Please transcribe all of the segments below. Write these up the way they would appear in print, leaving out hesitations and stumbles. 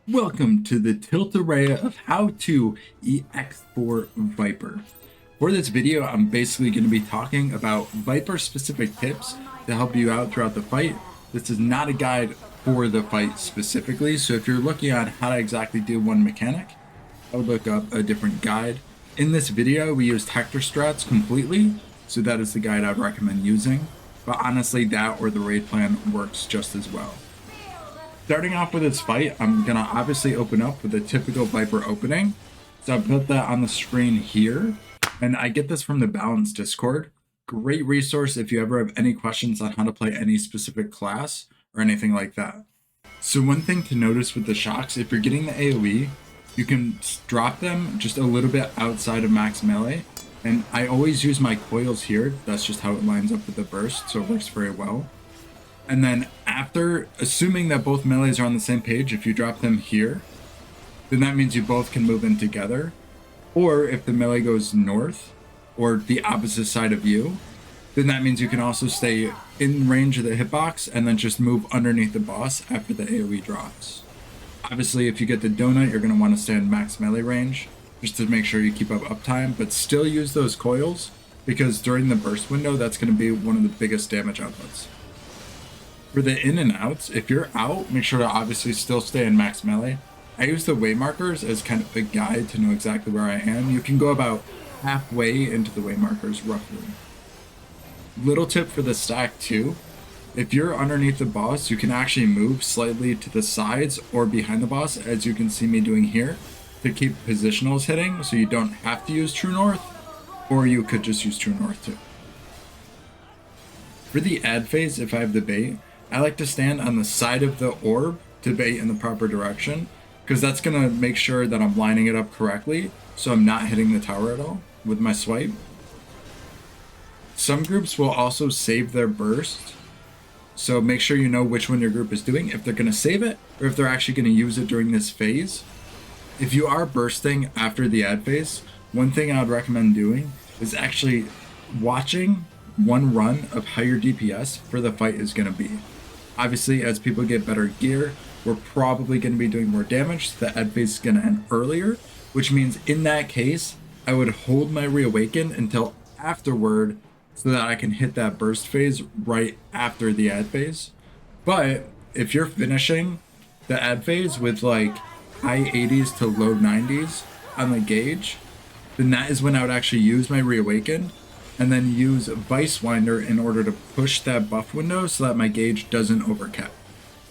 Welcome to the Tilt-A-Rhea of How to EX4 Viper. For this video, I'm basically going to be talking about Viper specific tips to help you out throughout the fight. This is not a guide for the fight specifically, so if you're looking at how to exactly do one mechanic, I would look up a different guide. In this video, we use Hector strats completely, so that is the guide I'd recommend using, but honestly that or the raid plan works just as well. Starting off with this fight, I'm going to obviously open up with a typical Viper opening. So I put that on the screen here, and I get this from the Balance Discord. Great resource if you ever have any questions on how to play any specific class or anything like that. So one thing to notice with the shocks, if you're getting the AoE, you can drop them just a little bit outside of max melee. And I always use my coils here. That's just how it lines up with the burst, so it works very well. And then after, assuming that both melees are on the same page, if you drop them here, then that means you both can move in together. Or if the melee goes north, or the opposite side of you, then that means you can also stay in range of the hitbox and then just move underneath the boss after the AoE drops. Obviously, if you get the donut, you're going to want to stay in max melee range, just to make sure you keep up uptime, but still use those coils, because during the burst window, that's going to be one of the biggest damage outputs. For the in and outs, if you're out, make sure to obviously still stay in max melee. I use the way markers as kind of a guide to know exactly where I am. You can go about halfway into the way markers roughly. Little tip for the stack too. If you're underneath the boss, you can actually move slightly to the sides or behind the boss, as you can see me doing here, to keep positionals hitting, so you don't have to use true north, or you could just use true north too. For the ad phase, if I have the bait, I like to stand on the side of the orb to bait in the proper direction, because that's going to make sure that I'm lining it up correctly, so I'm not hitting the tower at all with my swipe. Some groups will also save their burst, so make sure you know which one your group is doing, if they're going to save it, or if they're actually going to use it during this phase. If you are bursting after the ad phase, one thing I would recommend doing is actually watching one run of higher DPS for the fight is going to be. Obviously, as people get better gear, we're probably going to be doing more damage, so the ad phase is going to end earlier, which means in that case, I would hold my reawaken until afterward so that I can hit that burst phase right after the ad phase. But if you're finishing the ad phase with like high 80s to low 90s on the gauge, then that is when I would actually use my reawaken and then use Vice Winder in order to push that buff window so that my gauge doesn't overcap.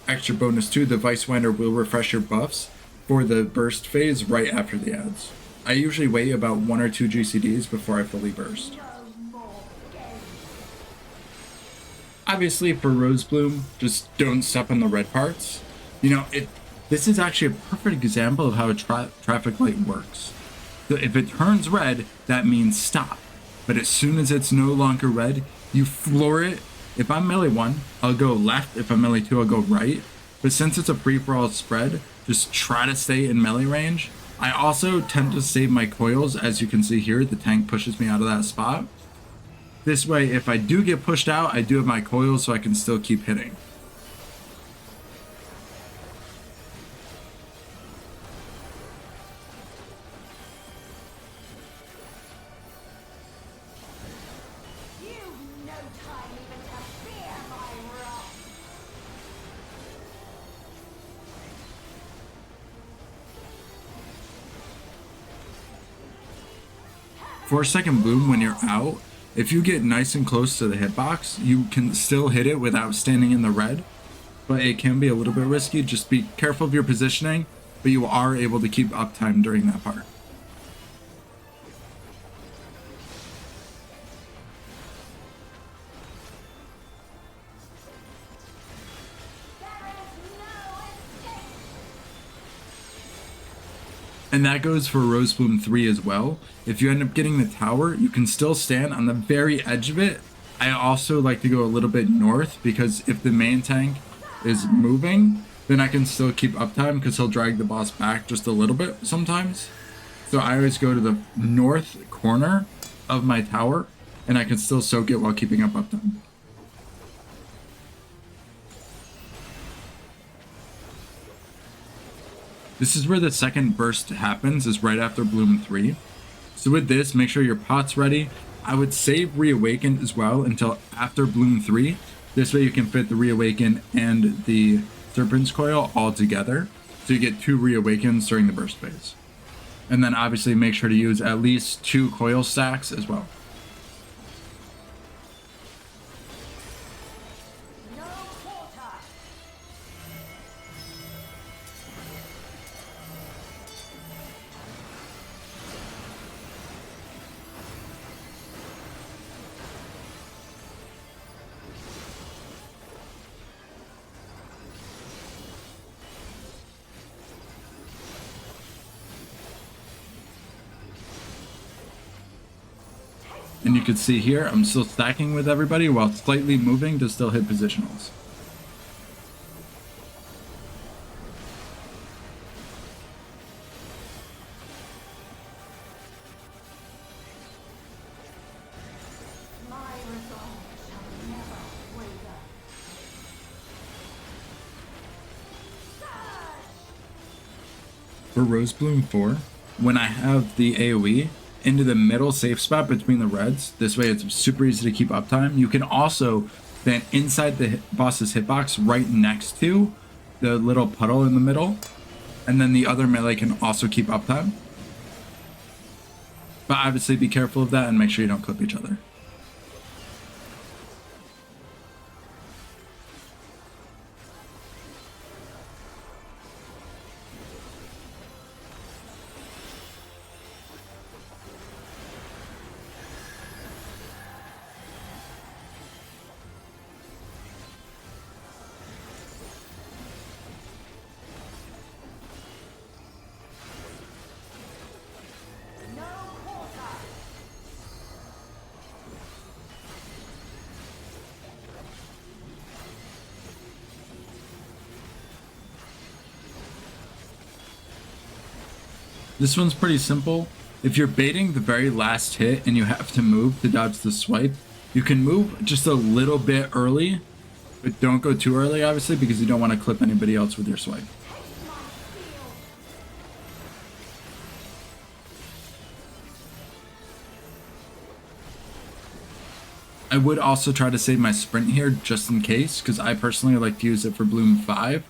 Extra bonus too, the Vice Winder will refresh your buffs for the burst phase right after the ads. I usually wait about 1 or 2 GCDs before I fully burst. Obviously for Rose Bloom, just don't step on the red parts. You know, this is actually a perfect example of how a traffic light works. So if it turns red, that means stop. But as soon as it's no longer red, you floor it. If I'm melee 1, I'll go left. If I'm melee 2, I'll go right. But since it's a free-for-all spread, just try to stay in melee range. I also tend to save my coils. As you can see here, the tank pushes me out of that spot. This way, if I do get pushed out, I do have my coils so I can still keep hitting. For a second bloom, when you're out, if you get nice and close to the hitbox, you can still hit it without standing in the red, but it can be a little bit risky. Just be careful of your positioning, but you are able to keep uptime during that part. And that goes for Rose Bloom 3 as well. If you end up getting the tower, you can still stand on the very edge of it. I also like to go a little bit north, because if the main tank is moving, then I can still keep uptime because he'll drag the boss back just a little bit sometimes. So I always go to the north corner of my tower, and I can still soak it while keeping up uptime. This is where the second burst happens, is right after Bloom 3. So with this, make sure your pot's ready. I would save Reawaken as well until after Bloom 3. This way you can fit the Reawaken and the Serpent's Coil all together. So you get 2 Reawakens during the burst phase. And then obviously make sure to use at least 2 coil stacks as well. And you can see here, I'm still stacking with everybody while slightly moving to still hit positionals. For Rose Bloom 4, when I have the AoE into the middle safe spot between the reds, this way it's super easy to keep uptime. You can also stand inside the boss's hitbox right next to the little puddle in the middle, and then the other melee can also keep uptime. But obviously be careful of that and make sure you don't clip each other. This one's pretty simple. If you're baiting the very last hit and you have to move to dodge the swipe, you can move just a little bit early, but don't go too early, obviously, because you don't want to clip anybody else with your swipe. I would also try to save my sprint here just in case, because I personally like to use it for Bloom 5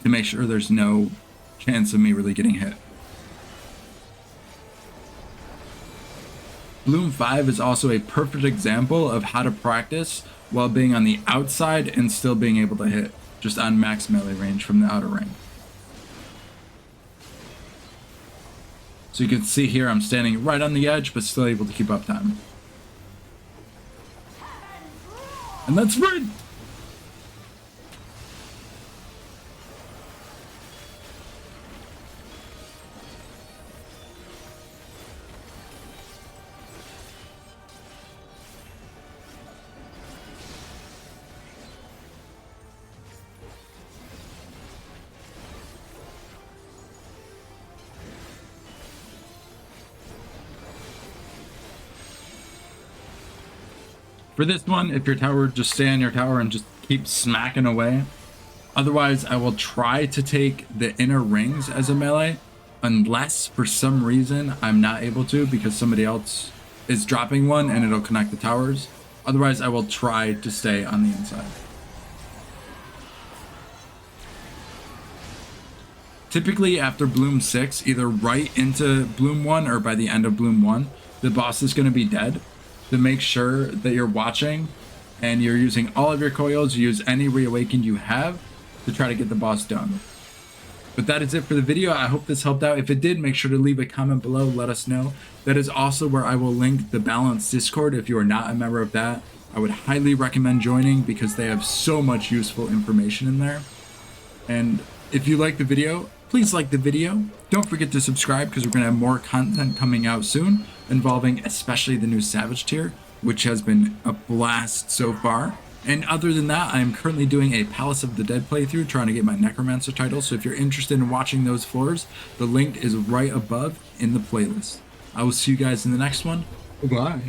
to make sure there's no chance of me really getting hit. Bloom 5 is also a perfect example of how to practice while being on the outside and still being able to hit, just on max melee range from the outer ring. So you can see here I'm standing right on the edge, but still able to keep uptime. And let's run! For this one, if your tower, just stay on your tower and just keep smacking away. Otherwise, I will try to take the inner rings as a melee, unless for some reason I'm not able to because somebody else is dropping one and it'll connect the towers. Otherwise, I will try to stay on the inside. Typically after Bloom 6, either right into Bloom 1 or by the end of Bloom 1, the boss is going to be dead. To make sure that you're watching and you're using all of your coils, use any Reawaken you have to try to get the boss done. But that is it for the video. I hope this helped out. If it did, make sure to leave a comment below, let us know. That is also where I will link the Balance Discord. If you are not a member of that, I would highly recommend joining because they have so much useful information in there. And if you like the video, please like the video. Don't forget to subscribe because we're going to have more content coming out soon involving especially the new Savage tier, which has been a blast so far. And other than that, I am currently doing a Palace of the Dead playthrough trying to get my Necromancer title. So if you're interested in watching those floors, the link is right above in the playlist. I will see you guys in the next one. Bye-bye.